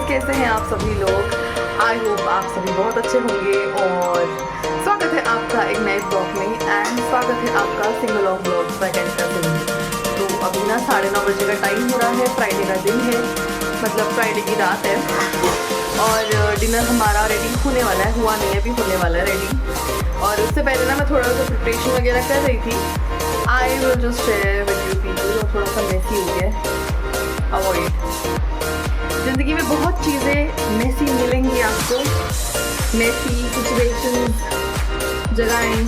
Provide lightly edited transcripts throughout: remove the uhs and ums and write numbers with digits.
कैसे हैं आप सभी लोग। आई होप आप सभी बहुत अच्छे होंगे और स्वागत है आपका एक नए ब्लॉग में एंड स्वागत है आपका single of blogs by Kanika Singh. तो अभी ना 9:30 बजे का टाइम हो रहा है, फ्राइडे का दिन है, मतलब फ्राइडे की रात है और डिनर हमारा रेडी होने वाला है, हुआ नहीं है अभी, होने वाला है रेडी। और उससे पहले ना मैं थोड़ा सा प्रिपरेशन वगैरह कर रही थी। I will just share with you people. थोड़ा सा मेसी हो गया है, अवॉइड। ज़िंदगी में बहुत चीज़ें मेसी मिलेंगी आपको, मेसी सिचुएशंस, जगहें।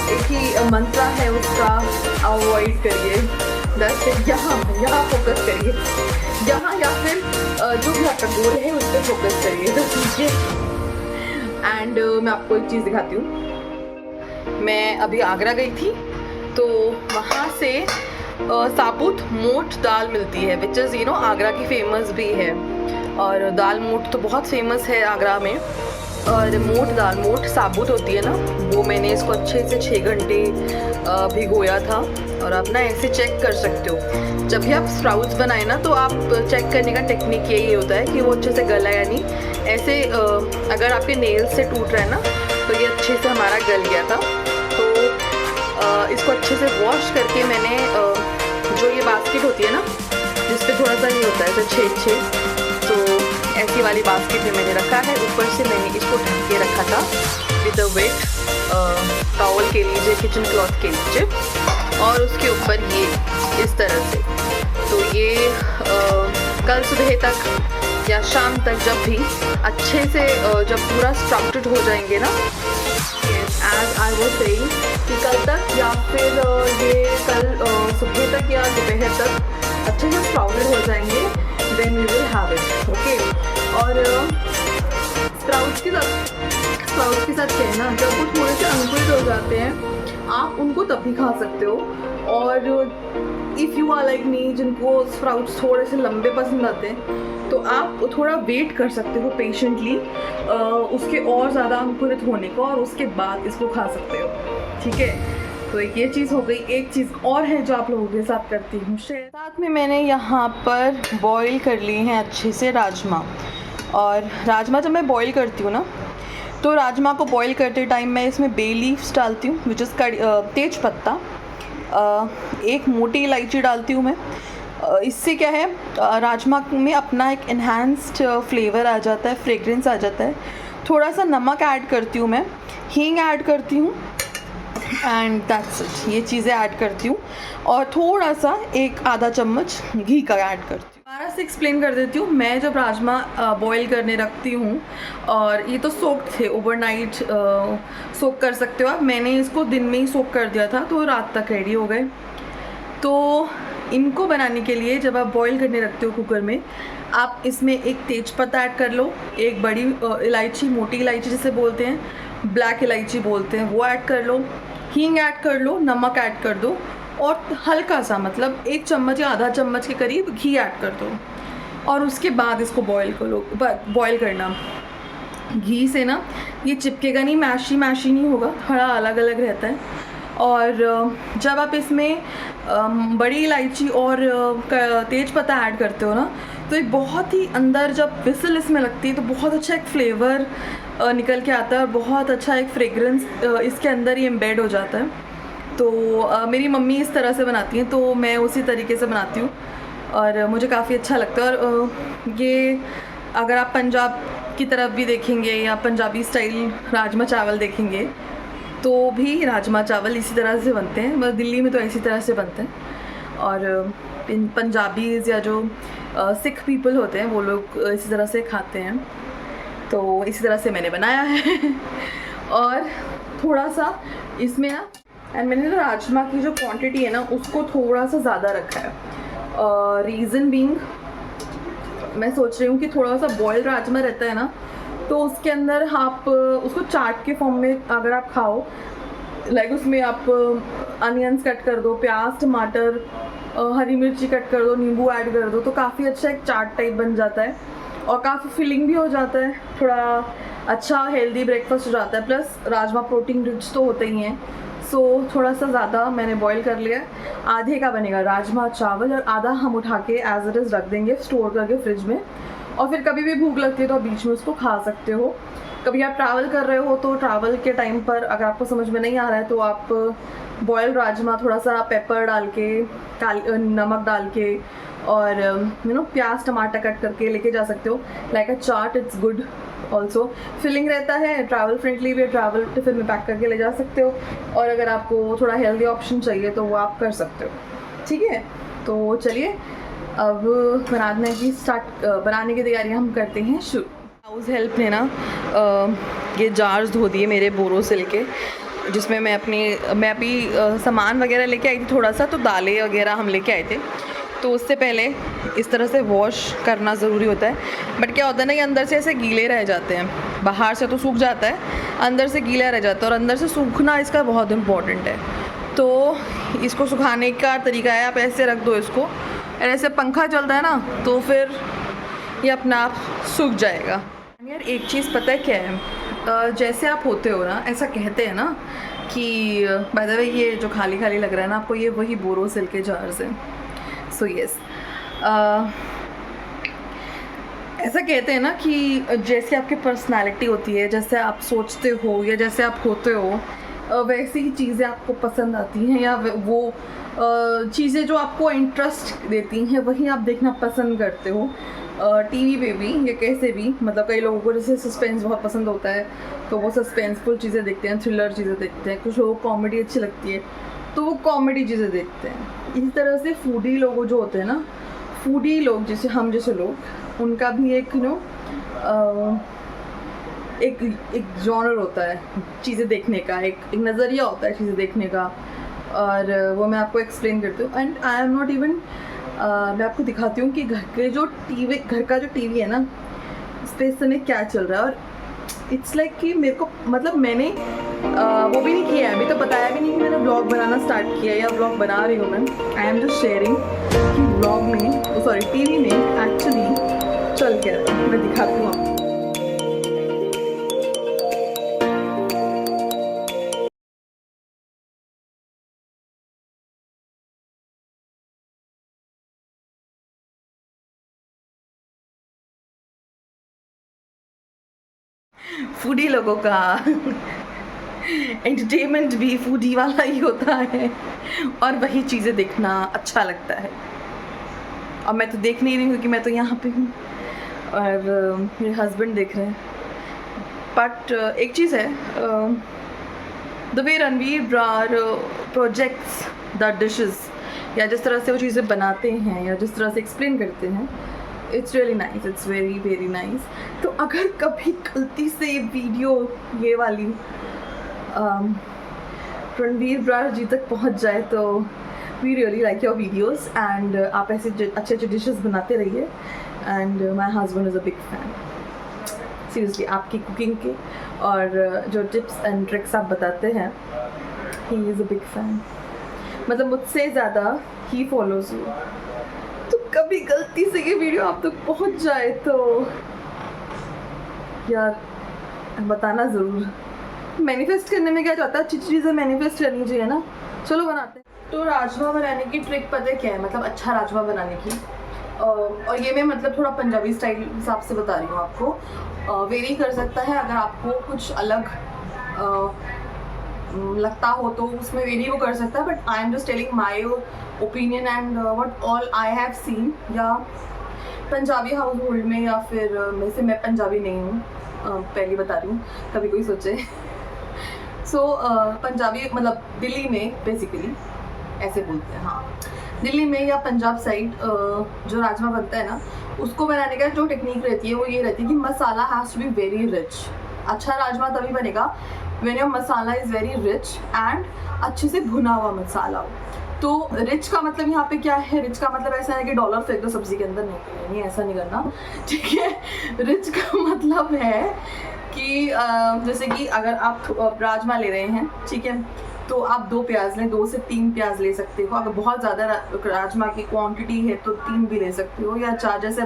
एक ही मंत्र है उसका, अवॉइड करिए। दस यहाँ फोकस करिए, यहाँ या फिर जो भी आपका गोल है उस पर फोकस करिए, तो ठीक है। एंड मैं आपको एक चीज़ दिखाती हूँ। मैं अभी आगरा गई थी तो वहाँ से साबुत मोठ दाल मिलती है, विच इज़ आगरा की फेमस भी है। और दाल मोठ तो बहुत फेमस है आगरा में। और मोठ साबुत होती है ना, वो मैंने इसको अच्छे से 6 घंटे भिगोया था। और आप ना ऐसे चेक कर सकते हो, जब भी आप स्प्राउट्स बनाए ना तो आप चेक करने का टेक्निक यही होता है कि वो अच्छे से गला या नहीं। ऐसे अगर आपके नेल्स से टूट रहा है ना तो ये अच्छे से हमारा गल गया था। तो इसको अच्छे से वॉश करके मैंने जो ये बास्केट होती है ना जिस पे थोड़ा सा ये होता है ऐसे छेद, तो ऐसी वाली बास्केट में मैंने रखा है। ऊपर से मैंने इसको ढक के रखा था विद अ वेट टॉवल के लीजिए, किचन क्लॉथ के नीचे, और उसके ऊपर ये इस तरह से। तो ये कल सुबह तक या शाम तक जब भी अच्छे से जब पूरा स्प्राउटेड हो जाएंगे ना, एज आई वाज सेइंग कि कल तक या फिर ये कल सुबह तक या दोपहर तक अच्छे से स्प्राउटेड हो जाएंगे, then we will have it, okay. और स्प्राउट्स के साथ क्या है ना, जब वो थोड़े से अंकुरित हो जाते हैं आप उनको तब भी खा सकते हो। और if you are like me, जिनको स्प्राउट्स थोड़े से लंबे पसंद आते हैं, तो आप थोड़ा वेट कर सकते हो पेशेंटली उसके और ज़्यादा अंकुरित होने को, और उसके बाद इसको खा सकते हो, ठीक है। तो एक ये चीज़ हो गई। एक चीज़ और है जो आप लोगों के साथ करती हूँ शेयर। साथ में मैंने यहाँ पर बॉईल कर लिए हैं अच्छे से राजमा। और राजमा जब मैं बॉईल करती हूँ ना, तो राजमा को बॉईल करते टाइम मैं इसमें बे लीव्स डालती हूँ, विच इज़ तेज पत्ता, एक मोटी इलायची डालती हूँ मैं। इससे क्या है, राजमा में अपना एक इन्हांस्ड फ्लेवर आ जाता है, फ्रेग्रेंस आ जाता है। थोड़ा सा नमक ऐड करती हूँ मैं, हींग ऐड करती हूँ, एंड दैट्स इट। ये चीज़ें ऐड करती हूँ और थोड़ा सा एक आधा चम्मच घी का ऐड करती हूँ। दोबारा से एक्सप्लेन कर देती हूँ। मैं जब राजमा बॉईल करने रखती हूँ, और ये तो सोक्ड थे, ओवरनाइट सोक कर सकते हो आप। मैंने इसको दिन में ही सोक कर दिया था तो रात तक रेडी हो गए। तो इनको बनाने के लिए जब आप बॉईल करने रखते हो कुकर में, आप इसमें एक तेज़पत्ता ऐड कर लो, एक बड़ी इलायची, मोटी इलायची जिसे बोलते हैं, ब्लैक इलायची बोलते हैं, वो ऐड कर लो, हींग ऐड कर लो, नमक ऐड कर दो, और हल्का सा मतलब 1 चम्मच या आधा चम्मच के करीब घी ऐड कर दो। और उसके बाद इसको बॉईल करना। घी से ना ये चिपकेगा नहीं, मैशी नहीं होगा, थोड़ा अलग अलग रहता है। और जब आप इसमें बड़ी इलायची और तेज पत्ता ऐड करते हो ना, तो एक बहुत ही अंदर जब विसल इसमें लगती है तो बहुत अच्छा एक फ्लेवर निकल के आता है, और बहुत अच्छा एक फ्रेग्रेंस इसके अंदर ही एम्बेड हो जाता है। तो मेरी मम्मी इस तरह से बनाती हैं, तो मैं उसी तरीके से बनाती हूँ और मुझे काफ़ी अच्छा लगता है। और ये अगर आप पंजाब की तरफ भी देखेंगे या पंजाबी स्टाइल राजमा चावल देखेंगे, तो भी राजमा चावल इसी तरह से बनते हैं। मतलब दिल्ली में तो इसी तरह से बनते हैं, और पंजाबीज़ या जो सिख पीपल होते हैं वो लोग इसी तरह से खाते हैं। तो इसी तरह से मैंने बनाया है। और थोड़ा सा इसमें ना, एंड मैंने ना राजमा की जो क्वांटिटी है ना उसको थोड़ा सा ज़्यादा रखा है। रीज़न बीइंग, मैं सोच रही हूँ कि थोड़ा सा बॉइल्ड राजमा रहता है ना, तो उसके अंदर आप उसको चाट के फॉर्म में अगर आप खाओ, लाइक उसमें आप अनियंस कट कर दो, प्याज, टमाटर, हरी मिर्ची कट कर दो, नींबू ऐड कर दो, तो काफ़ी अच्छा एक चाट टाइप बन जाता है और काफ़ी फिलिंग भी हो जाता है। थोड़ा अच्छा हेल्दी ब्रेकफास्ट हो जाता है। प्लस राजमा प्रोटीन रिच तो होते ही हैं, सो थोड़ा सा ज़्यादा मैंने बॉईल कर लिया। आधे का बनेगा राजमा चावल और आधा हम उठा के एज इट इज़ रख देंगे स्टोर करके फ्रिज में, और फिर कभी भी भूख लगती है तो आप बीच में उसको खा सकते हो। कभी आप ट्रैवल कर रहे हो तो ट्रैवल के टाइम पर अगर आपको समझ में नहीं आ रहा है तो आप बॉयल राजमा थोड़ा सा पेपर डाल के, नमक डाल के और प्याज टमाटर कट करके लेके जा सकते हो। Like a chaat, it's good also, filling रहता है, ट्रैवल फ्रेंडली भी, ट्रैवल टिफिन में पैक करके ले जा सकते हो। और अगर आपको थोड़ा हेल्दी ऑप्शन चाहिए तो वो आप कर सकते हो। ठीक है, तो चलिए अब बनाने की तैयारियां हम करते हैं शुरू। हाउस हेल्प ने ना ये जार्स धो दिए मेरे बोरोसिल के, जिसमें मैं अभी सामान वगैरह लेके आई थी थोड़ा सा, तो दालें वगैरह हम लेके आए थे। तो उससे पहले इस तरह से वॉश करना ज़रूरी होता है। बट क्या होता है ना, ये अंदर से ऐसे गीले रह जाते हैं, बाहर से तो सूख जाता है, अंदर से गीला रह जाता है, और अंदर से सूखना इसका बहुत इम्पॉर्टेंट है। तो इसको सुखाने का तरीका है, आप ऐसे रख दो इसको, और ऐसे पंखा चलता है ना तो फिर ये अपना आप सूख जाएगा। यार एक चीज़ पता है क्या है, जैसे आप होते हो ना, ऐसा कहते हैं ना कि बाय द वे ये जो खाली खाली लग रहा है ना आपको, ये वही बोरोसिल के जार्स हैं। सो यस, ऐसा कहते हैं ना कि जैसे आपकी पर्सनालिटी होती है, जैसे आप सोचते हो या जैसे आप होते हो, वैसी ही चीज़ें आपको पसंद आती हैं, या वो चीज़ें जो आपको इंटरेस्ट देती हैं वही आप देखना पसंद करते हो। टीवी पे भी या कैसे भी, मतलब कई लोगों को जैसे सस्पेंस बहुत पसंद होता है तो वो सस्पेंसफुल चीज़ें देखते हैं, थ्रिलर चीज़ें देखते हैं। कुछ लोगों को कॉमेडी अच्छी लगती है तो वो कॉमेडी चीज़ें देखते हैं। इसी तरह से फूडी लोग जो होते हैं ना, फूडी लोग जैसे हम जैसे लोग, उनका भी एक एक जॉनर होता है चीज़ें देखने का, एक नज़रिया होता है चीज़ें देखने का, और वो मैं आपको एक्सप्लेन करती हूँ। And I am not even, मैं आपको दिखाती हूँ कि घर का जो टीवी है ना, इस पर इस समय क्या चल रहा है। और इट्स लाइक कि मेरे को, मतलब मैंने वो भी नहीं किया है अभी, तो बताया भी नहीं कि मैंने व्लॉग बनाना स्टार्ट किया या व्लॉग बना रही हूँ मैं। आई एम जस्ट शेयरिंग कि व्लॉग में, सॉरी टीवी में एक्चुअली चल क्या रहा है, मैं दिखाती हूँ आपको। फूडी लोगों का एंटरटेनमेंट भी फूडी वाला ही होता है, और वही चीज़ें देखना अच्छा लगता है। और मैं तो देख नहीं रही हूँ क्योंकि मैं तो यहाँ पे हूँ और मेरे हस्बैंड देख रहे हैं। बट एक चीज़ है, the way Ranveer Brar projects the dishes, या जिस तरह से वो चीज़ें बनाते हैं या जिस तरह से एक्सप्लेन करते हैं, it's really nice, it's very very nice. तो अगर कभी गलती से ये वीडियो, ये वाली रणवीर ब्रार जी तक पहुंच जाए तो we really like your videos, and आप ऐसे अच्छे अच्छे डिशेस बनाते रहिए। And my husband is a big fan, seriously आपकी कुकिंग के और जो टिप्स एंड ट्रिक्स आप बताते हैं, he is a big fan. मतलब मुझसे ज़्यादा ही फॉलोज यू। तो कभी गलती से ये वीडियो आप तक पहुंच जाए तो यार बताना ज़रूर। मैनिफेस्ट करने में क्या जाता है, अच्छी चीज़ें मैनिफेस्ट करनी चाहिए ना। चलो बनाते हैं। तो राजमा बनाने की ट्रिक पता है क्या है, मतलब अच्छा राजमा बनाने की, और ये मैं मतलब थोड़ा पंजाबी स्टाइल हिसाब से बता रही हूँ आपको। वेरी कर सकता है, अगर आपको कुछ अलग लगता हो तो उसमें वेरी वो कर सकता है, but I am just telling my opinion and what all I have seen. या पंजाबी हाउस होल्ड में, या फिर वैसे मैं पंजाबी नहीं हूँ, पहली बता रही हूँ, कभी कोई सोचे। सो पंजाबी मतलब दिल्ली में बेसिकली ऐसे बोलते हैं, हाँ दिल्ली में या पंजाब साइड जो राजमा बनता है ना, उसको बनाने का जो टेक्निक रहती है वो ये रहती है कि masala has to be very rich. अच्छा राजमा तभी बनेगा when your masala is very rich and अच्छे से भुना हुआ मसाला हो। तो रिच का मतलब यहाँ पे क्या है, रिच का मतलब ऐसा है कि डॉलर फेंक दो सब्जी के अंदर, नहीं ऐसा नहीं करना, ठीक है। रिच का मतलब है कि जैसे कि अगर आप राजमा ले रहे हैं, ठीक है, तो आप 2 प्याज लें, 2 से 3 प्याज ले सकते हो। अगर बहुत ज़्यादा राजमा की क्वांटिटी है तो 3 भी ले सकते हो, या 4 जैसे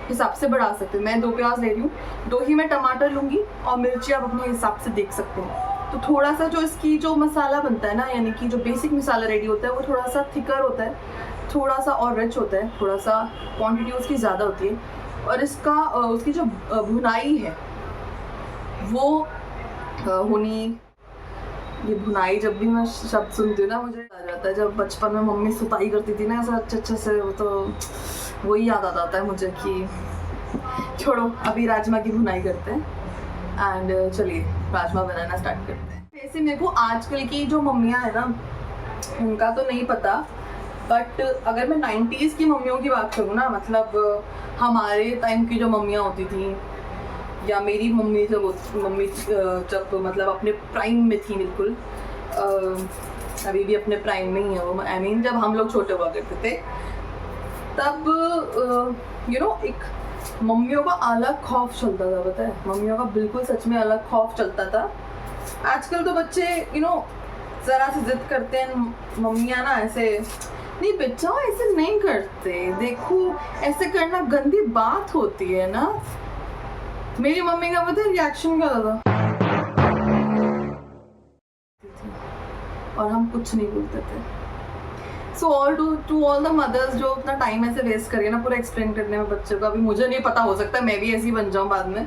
हिसाब से बढ़ा सकते हो। मैं 2 प्याज ले रही हूँ, 2 ही मैं टमाटर लूँगी, और मिर्ची आप अपने हिसाब से देख सकते हो। तो थोड़ा सा जो इसकी जो मसाला बनता है ना, यानी कि जो बेसिक मसाला रेडी होता है वो थोड़ा सा थिकर होता है, थोड़ा सा और रिच होता है, थोड़ा सा क्वांटिटी उसकी ज़्यादा होती है। और इसका उसकी जो भुनाई है वो होनी, ये भुनाई जब भी मैं शब्द सुनती हूँ ना मुझे आ जाता है जब बचपन में मम्मी सुताई करती थी ना ऐसा अच्छे से, वो तो वही याद आ जाता है मुझे कि छोड़ो अभी राजमा की भुनाई करते हैं। एंड चलिए राजमा बनाना स्टार्ट करते हैं। वैसे मेरे को आजकल की जो मम्मियाँ हैं ना उनका तो नहीं पता, बट अगर मैं 90s की मम्मियों की बात करूँ ना, मतलब हमारे टाइम की जो मम्मियाँ होती थी या मेरी मम्मी जब मतलब अपने प्राइम में थी, बिल्कुल अभी भी अपने प्राइम में ही है वो, आई मीन जब हम लोग छोटे हुआ करते थे तब यू नो एक मम्मियों का अलग खौफ चलता था, पता है, मम्मियों का बिल्कुल सच में अलग खौफ चलता था। आजकल तो बच्चे यू नो ज़रा से जिद करते हैं, मम्मियाँ ना ऐसे नहीं बच्चा ऐसे नहीं करते, देखो ऐसे करना गंदी बात होती है ना। मेरी मम्मी का पता है रिएक्शन क्या था और हम कुछ नहीं बोलते थे। So all to all the mothers जो अपना टाइम ऐसे वेस्ट करिए ना पूरा एक्सप्लेन करने में बच्चों का, अभी मुझे नहीं पता, हो सकता है मैं भी ऐसी बन जाऊँ बाद में,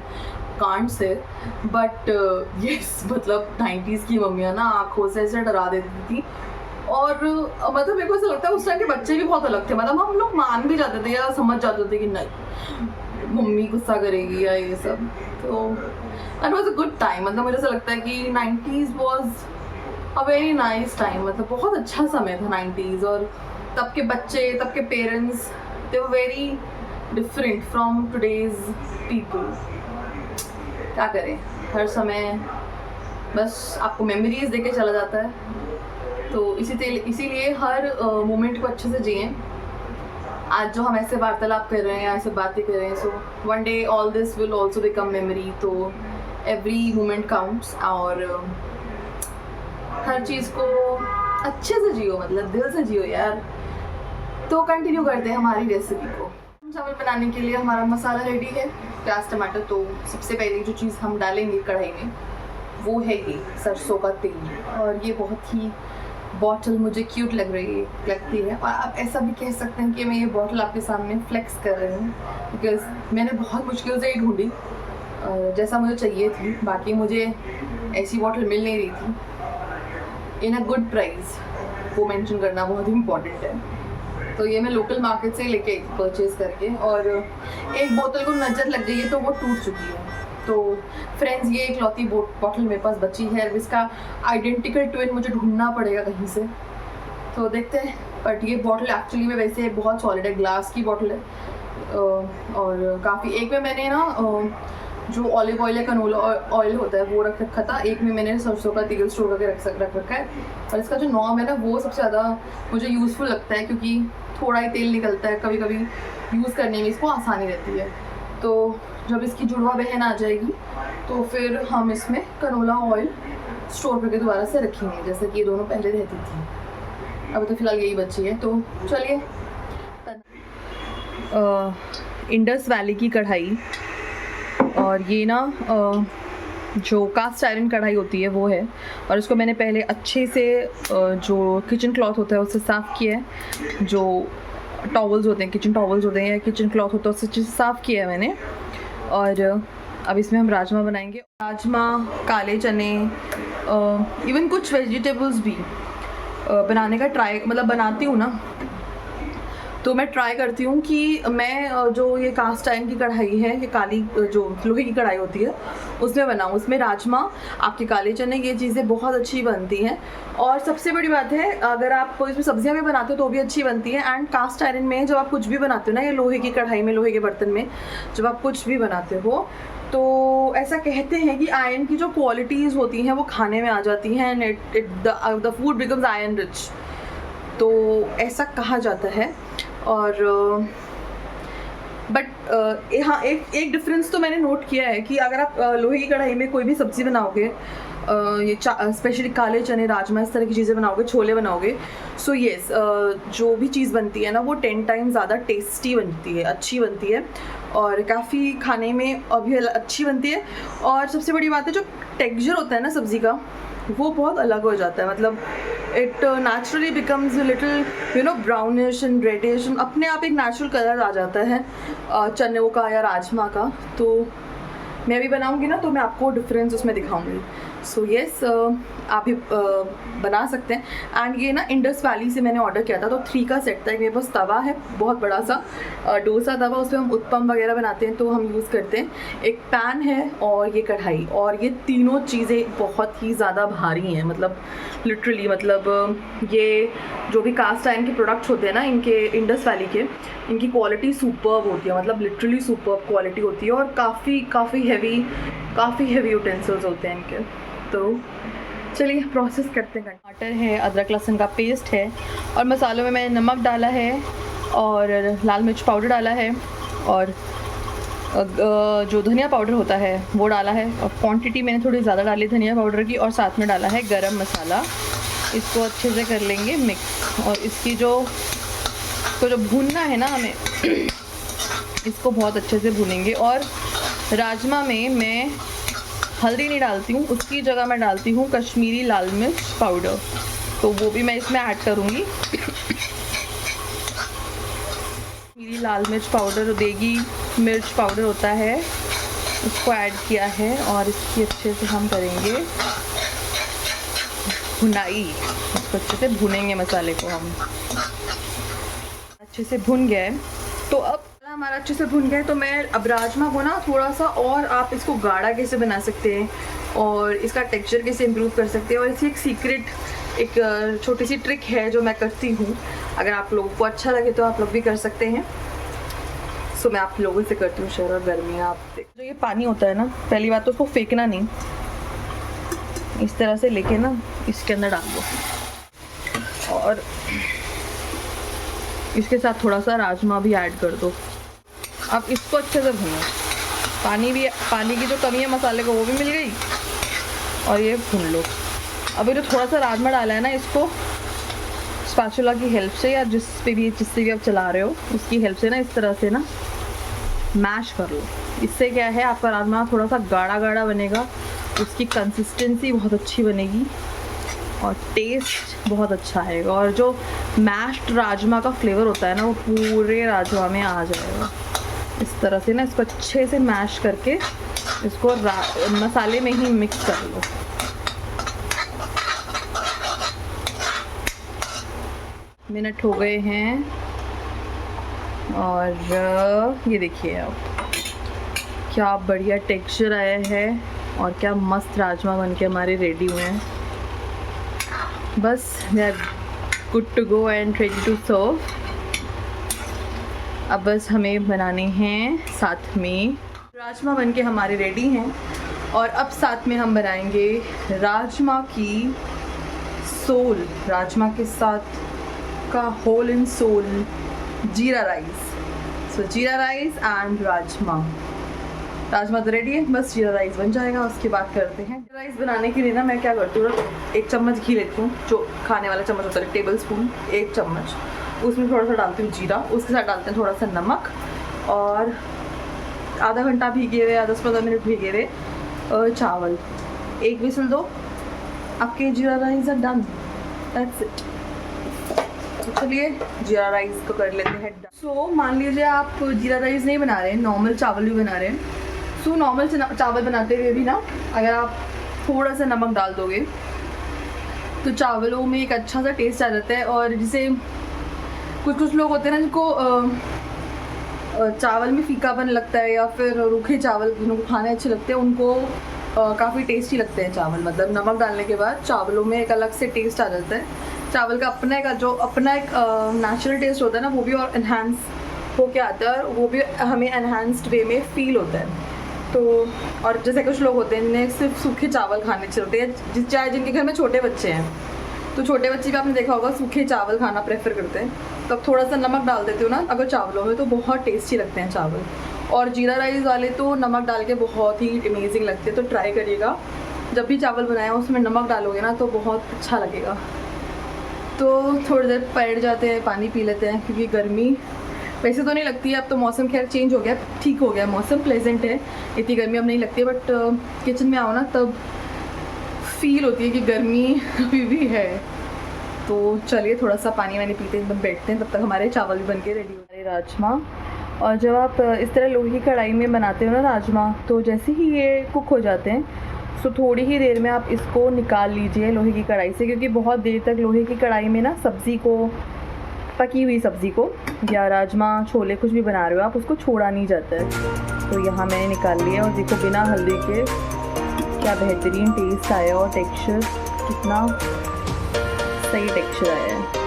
कांट से, बट यस मतलब 90s की मम्मियाँ ना आँखों से ऐसे डरा देती थी। और मतलब मेरे को ऐसा लगता है उस टाइम के बच्चे भी बहुत अलग थे, मतलब हम लोग मान भी जाते थे या समझ जाते थे कि नहीं मम्मी गुस्सा करेगी या ये सब। तो it was a good time, मतलब मुझे ऐसा लगता है कि 90s was a very nice time, मतलब बहुत अच्छा समय था 90s। और तब के बच्चे, तब के parents, they were very different from today's people. क्या करें, हर समय बस आपको मेमोरीज देके चला जाता है, तो इसीलिए हर मोमेंट को अच्छे से जिए। आज जो हम ऐसे वार्तालाप कर रहे हैं या ऐसे बातें कर रहे हैं, so one day all this will also become memory, तो एवरी मोमेंट काउंट्स। और हर चीज़ को अच्छे से जियो, मतलब दिल से जियो यार। तो कंटिन्यू करते हैं हमारी रेसिपी को। चावल बनाने के लिए हमारा मसाला रेडी है, प्याज टमाटर। तो सबसे पहले जो चीज़ हम डालेंगे कढ़ाई में वो है ये सरसों का तेल, और ये बहुत ही बॉटल मुझे क्यूट लगती है। और आप ऐसा भी कह सकते हैं कि मैं ये बॉटल आपके सामने फ्लेक्स कर रही हूँ, बिकॉज मैंने बहुत मुश्किल से ये ढूंढी जैसा मुझे चाहिए थी। बाकी मुझे ऐसी बॉटल मिल नहीं रही थी इन अ गुड प्राइस, वो मेंशन करना बहुत इम्पॉर्टेंट है। तो ये मैं लोकल मार्केट से लेके परचेज़ करके, और एक बोतल को नज़र लग गई है तो वो टूट चुकी है। तो फ्रेंड्स ये एक लौती बॉटल मेरे पास बची है, इसका आइडेंटिकल ट्विन मुझे ढूंढना पड़ेगा कहीं से, तो देखते हैं। बट ये बॉटल एक्चुअली में वैसे बहुत सॉलिड है, ग्लास की बॉटल है, और काफ़ी, एक में मैंने ना जो ऑलिव ऑयल या कनोला ऑयल होता है वो रख रखा था, एक में मैंने सरसों का तेल स्टोर करके रख रखा है। और इसका जो नॉब है ना वो सबसे ज़्यादा मुझे यूज़फुल लगता है, क्योंकि थोड़ा ही तेल निकलता है, कभी कभी यूज़ करने में इसको आसानी रहती है। तो जब इसकी जुड़वा बहन आ जाएगी तो फिर हम इसमें कनोला ऑयल स्टोर करके दोबारा से रखेंगे, जैसे कि ये दोनों पहले रहती थी। अब तो फ़िलहाल यही बची है, तो चलिए। इंडस वैली की कढ़ाई, और ये ना जो कास्ट आयरन कढ़ाई होती है वो है, और इसको मैंने पहले अच्छे से जो किचन क्लॉथ होता है उससे साफ़ किया है, जो टॉवल्स होते हैं, किचन टॉवल्स होते हैं या किचन क्लॉथ होता है उससे साफ़ किया है मैंने। और अब इसमें हम राजमा बनाएंगे, राजमा, काले चने, इवन कुछ वेजिटेबल्स भी बनाने का मतलब बनाती हूँ ना, तो मैं ट्राई करती हूँ कि मैं जो ये कास्ट आयरन की कढ़ाई है, ये काली जो लोहे की कढ़ाई होती है उसमें बनाऊँ। उसमें राजमा, आपके काले चने, ये चीज़ें बहुत अच्छी बनती हैं। और सबसे बड़ी बात है, अगर आप इसमें सब्जियां भी बनाते हो तो भी अच्छी बनती है। एंड कास्ट आयरन में जब आप कुछ भी बनाते हो ना, ये लोहे की कढ़ाई में, लोहे के बर्तन में जब आप कुछ भी बनाते हो, तो ऐसा कहते हैं कि आयरन की जो क्वालिटीज़ होती हैं वो खाने में आ जाती हैं, and the food becomes iron rich, तो ऐसा कहा जाता है। और बट हाँ, एक डिफरेंस तो मैंने नोट किया है कि अगर आप लोहे की कढ़ाई में कोई भी सब्ज़ी बनाओगे, ये स्पेशली काले चने, राजमा, इस तरह की चीज़ें बनाओगे, छोले बनाओगे, सो येस जो भी चीज़ बनती है ना वो 10 टाइम्स ज़्यादा टेस्टी बनती है, अच्छी बनती है। और काफ़ी खाने में अभी अच्छी बनती है। और सबसे बड़ी बात है, जो टेक्सचर होता है ना सब्ज़ी का, वो बहुत अलग हो जाता है। मतलब it naturally becomes little brownish and reddish, अपने आप एक नेचुरल कलर आ जाता है चनों का या राजमा का। तो मैं भी बनाऊंगी ना, तो मैं आपको डिफरेंस उसमें दिखाऊंगी। सो येस, आप भी बना सकते हैं। एंड ये ना इंडस वैली से मैंने ऑर्डर किया था, तो 3 का सेट था। एक मेरे पास तवा है बहुत बड़ा सा, डोसा तवा, उसमें हम उत्पम वगैरह बनाते हैं तो हम यूज़ करते हैं। एक पैन है और ये कढ़ाई, और ये तीनों चीज़ें बहुत ही ज़्यादा भारी हैं। मतलब लिटरली, मतलब ये जो भी कास्ट आयरन के प्रोडक्ट्स होते हैं ना इनके, इंडस वैली के, इनकी क्वालिटी सुपर्ब होती है। मतलब लिटरली सुपर्ब क्वालिटी होती है, और काफ़ी हैवी यूटेंसिल्स होते हैं इनके। तो चलिए प्रोसेस करते हैं। टमाटर है, अदरक लहसुन का पेस्ट है, और मसालों में मैंने नमक डाला है और लाल मिर्च पाउडर डाला है, और जो धनिया पाउडर होता है वो डाला है। और क्वांटिटी मैंने थोड़ी ज़्यादा डाली धनिया पाउडर की, और साथ में डाला है गरम मसाला। इसको अच्छे से कर लेंगे मिक्स। और इसकी जो भूनना है ना हमें इसको बहुत अच्छे से भूनेंगे। और राजमा में मैं हल्दी नहीं डालती हूँ, उसकी जगह मैं डालती हूँ कश्मीरी लाल मिर्च पाउडर, तो वो भी मैं इसमें ऐड करूँगी। कश्मीरी लाल मिर्च पाउडर, देगी मिर्च पाउडर होता है, उसको ऐड किया है। और इसकी अच्छे से हम करेंगे भुनाई, इसको अच्छे से भुनेंगे मसाले को हम। अच्छे से भुन गया है, तो अब हमारा अच्छे से भुन गया है, तो मैं अब राजमा को ना थोड़ा सा, और आप इसको गाढ़ा कैसे बना सकते हैं और इसका टेक्सचर कैसे इम्प्रूव कर सकते हैं। और इसकी एक सीक्रेट, एक छोटी सी ट्रिक है जो मैं करती हूँ। अगर आप लोगों को अच्छा लगे तो आप लोग भी कर सकते हैं। सो मैं आप लोगों से करती हूँ शेयर। और गर्मी, आप जो ये पानी होता है ना, पहली बात तो उसको फेंकना नहीं, इस तरह से लेके ना इसके अंदर डाल दो, और इसके साथ थोड़ा सा राजमा भी ऐड कर दो। अब इसको अच्छे से भूनो। पानी की जो कमी है मसाले को वो भी मिल गई, और ये भून लो। अब ये जो थोड़ा सा राजमा डाला है ना, इसको स्पैचुला की हेल्प से या जिससे भी आप चला रहे हो उसकी हेल्प से ना इस तरह से ना मैश कर लो। इससे क्या है, आपका राजमा थोड़ा सा गाढ़ा गाढ़ा बनेगा, उसकी कंसिस्टेंसी बहुत अच्छी बनेगी, और टेस्ट बहुत अच्छा आएगा। और जो मैश्ड राजमा का फ्लेवर होता है ना, वो पूरे राजमा में आ जाएगा। इस तरह से ना इसको अच्छे से मैश करके इसको मसाले में ही मिक्स कर लो। मिनट हो गए हैं, और ये देखिए अब क्या बढ़िया टेक्सचर आया है, और क्या मस्त राजमा बनके हमारे रेडी हुए हैं। बस we are good to go and ready to serve. अब बस हमें बनाने हैं साथ में। राजमा बनके हमारे रेडी हैं, और अब साथ में हम बनाएंगे राजमा की सोल, राजमा के साथ का होल इन सोल जीरा राइस। सो जीरा राइस एंड राजमा तो रेडी है, बस जीरा राइस बन जाएगा, उसके बाद करते हैं। जीरा राइस बनाने के लिए ना मैं क्या करती हूँ, 1 चम्मच घी लेती हूँ, जो खाने वाला चम्मच होता है, टेबल स्पून 1 चम्मच, उसमें थोड़ा सा डालती हूँ जीरा, उसके साथ डालते हैं थोड़ा सा नमक, और आधा घंटा भीगे हुए या 10-15 मिनट भीगे हुए चावल। 1 विसल दो, आपके jeera rice are done, that's it. तो चलिए जीरा राइस को कर लेते हैं। सो मान लीजिए आप जीरा राइस नहीं बना रहे हैं, नॉर्मल चावल भी बना रहे हैं। सो नॉर्मल चावल बनाते हुए भी ना, अगर आप थोड़ा सा नमक डाल दोगे तो चावलों में एक अच्छा सा टेस्ट आ जाता है। और जैसे कुछ लोग होते हैं ना जिनको चावल में फीकापन लगता है, या फिर रूखे चावल जिनको खाने अच्छे लगते हैं, उनको काफ़ी टेस्टी लगते हैं चावल। मतलब नमक डालने के बाद चावलों में एक अलग से टेस्ट आ जाता है। चावल का अपना एक नेचुरल टेस्ट होता है ना, वो भी और इन्हांस होके आता है, और वो भी हमें एनहांस्ड वे में फील होता है। तो और जैसे कुछ लोग होते हैं जिन्हें सिर्फ सूखे चावल खाने अच्छे होते हैं, चाहे जिनके घर में छोटे बच्चे हैं, तो छोटे बच्चे भी आपने देखा होगा सूखे चावल खाना प्रेफर करते हैं। तब थोड़ा सा नमक डाल देते हो ना अगर चावलों में, तो बहुत टेस्टी लगते हैं चावल। और जीरा राइस वाले तो नमक डाल के बहुत ही अमेजिंग लगते हैं। तो ट्राई करिएगा, जब भी चावल बनाए उसमें नमक डालोगे ना तो बहुत अच्छा लगेगा। तो थोड़ी देर बैठ जाते हैं, पानी पी लेते हैं, क्योंकि गर्मी वैसे तो नहीं लगती है, अब तो मौसम खैर चेंज हो गया, ठीक हो गया मौसम, प्लेजेंट है, इतनी गर्मी अब नहीं लगती है। बट किचन में आओ ना तब फील होती है कि गर्मी अभी भी है। तो चलिए थोड़ा सा पानी वानी पीते एकदम बैठते हैं, तब तक हमारे चावल भी बन के रेडी हो गए, राजमा। और जब आप इस तरह लोहे की कढ़ाई में बनाते हो ना राजमा, तो जैसे ही ये कुक हो जाते हैं तो थोड़ी ही देर में आप इसको निकाल लीजिए लोहे की कढ़ाई से, क्योंकि बहुत देर तक लोहे की कढ़ाई में ना सब्ज़ी को, पकी हुई सब्ज़ी को या राजमा छोले कुछ भी बना रहे हो आप, उसको छोड़ा नहीं जाता है। तो यहाँ मैंने निकाल लिया और देखो बिना हल्दी के क्या बेहतरीन टेस्ट आया और टेक्सचर कितना सही टेक्सचर आया है।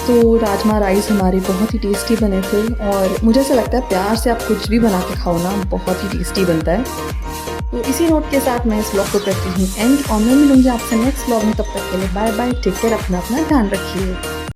तो राजमा राइस हमारे बहुत ही टेस्टी बने थे, और मुझे ऐसा लगता है प्यार से आप कुछ भी बना के खाओ ना, बहुत ही टेस्टी बनता है। तो इसी नोट के साथ मैं इस ब्लॉग को करती हूँ एंड, और मैं मिलूंगी आपसे नेक्स्ट ब्लॉग में। तब तक के लिए बाय बाय, टेक केयर, अपना ध्यान रखिए।